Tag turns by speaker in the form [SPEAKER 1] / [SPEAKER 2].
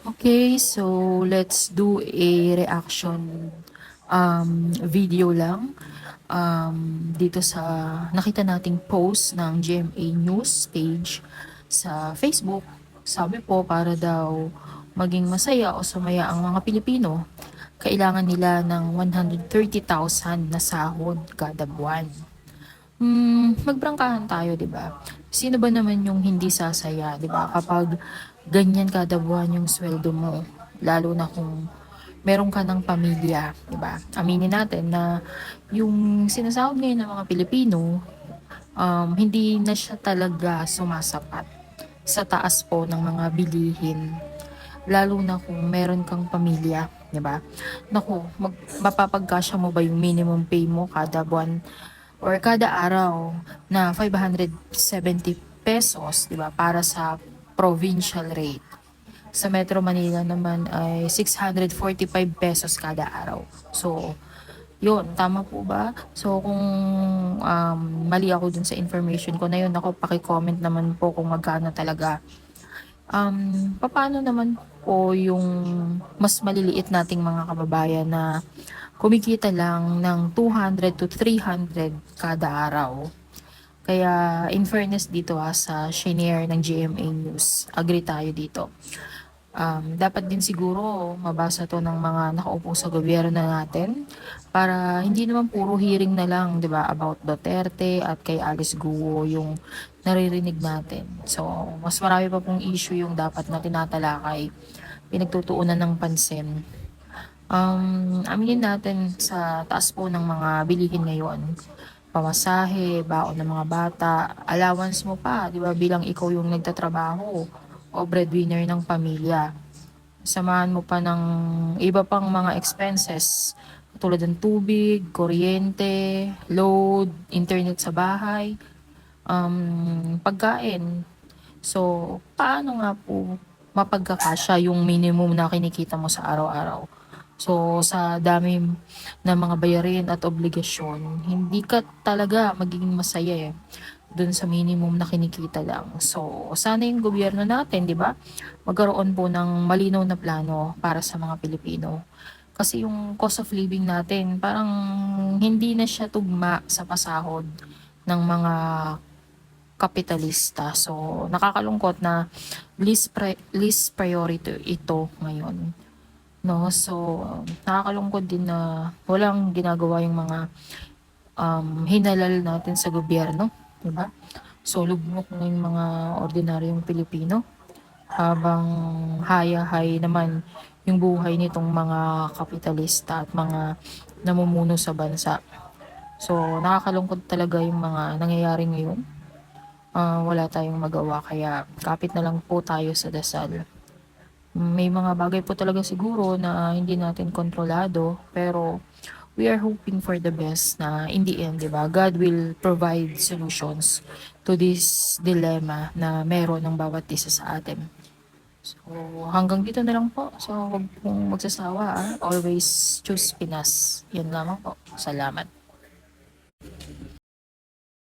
[SPEAKER 1] Okay, so let's do a reaction video lang dito sa nakita nating post ng GMA News page sa Facebook. Sabi po para daw maging masaya o sumaya ang mga Pilipino, kailangan nila ng 130,000 na sahod kada buwan. Magprangkahan tayo, 'di ba? Sino ba naman yung hindi sasaya, 'di ba? Kapag ganyan kada buwan yung sweldo mo, lalo na kung meron ka ng pamilya, 'di ba? Aminin natin na yung sinasahod ngayon ng mga Pilipino, hindi na siya talaga sumasapat sa taas po ng mga bilihin, lalo na kung meron kang pamilya, 'di ba? Naku, mapapagkasya mo ba yung minimum pay mo kada buwan or kada araw na 570 pesos, 'di ba? Para sa provincial rate. Sa Metro Manila naman ay 645 pesos kada araw. So, yun, tama po ba? So, kung mali ako dun sa information ko na yun, ako paki-comment naman po kung magkano talaga. Paano naman po yung mas maliliit nating mga kababayan na kumikita lang ng 200 to 300 kada araw? Kaya in fairness dito sa shinare ng GMA News, agree tayo dito. Dapat din siguro mabasa to ng mga nakaupo sa gobyerno na natin para hindi naman puro hearing na lang, 'di ba, about Duterte at kay Alice Guo yung naririnig natin. So, mas marami pa pong issue yung dapat na tinatalakay, pinagtutuunan ng pansin. Aminin natin sa taas po ng mga bilihin ngayon, pamasahe, baon ng mga bata, allowance mo pa, 'di ba, bilang ikaw yung nagtatrabaho o breadwinner ng pamilya. Samahan mo pa ng iba pang mga expenses tulad ng tubig, kuryente, load, internet sa bahay, pagkain. So, paano nga po mapagkakasya yung minimum na kinikita mo sa araw-araw? So, sa dami ng mga bayarin at obligasyon, hindi ka talaga magiging masaya dun sa minimum na kinikita lang. So, sana yung gobyerno natin, di ba, magkaroon po ng malinaw na plano para sa mga Pilipino. Kasi yung cost of living natin, parang hindi na siya tugma sa pasahod ng mga kapitalista. So, nakakalungkot na least priority ito ngayon. No? So, nakakalungkot din na walang ginagawa yung mga hinalal natin sa gobyerno, di ba? So, lugmok na yung mga ordinaryong Pilipino habang haya-hay naman yung buhay nitong mga kapitalista at mga namumuno sa bansa. So, nakakalungkot talaga yung mga nangyayari ngayon. Wala tayong magawa kaya kapit na lang po tayo sa dasal. May mga bagay po talaga siguro na hindi natin kontrolado pero we are hoping for the best na in the end, di ba, God will provide solutions to this dilemma na meron ng bawat isa sa atin. So, hanggang dito na lang po. So, huwag pong magsasawa. Always choose Pinas. Yun lamang po. Salamat.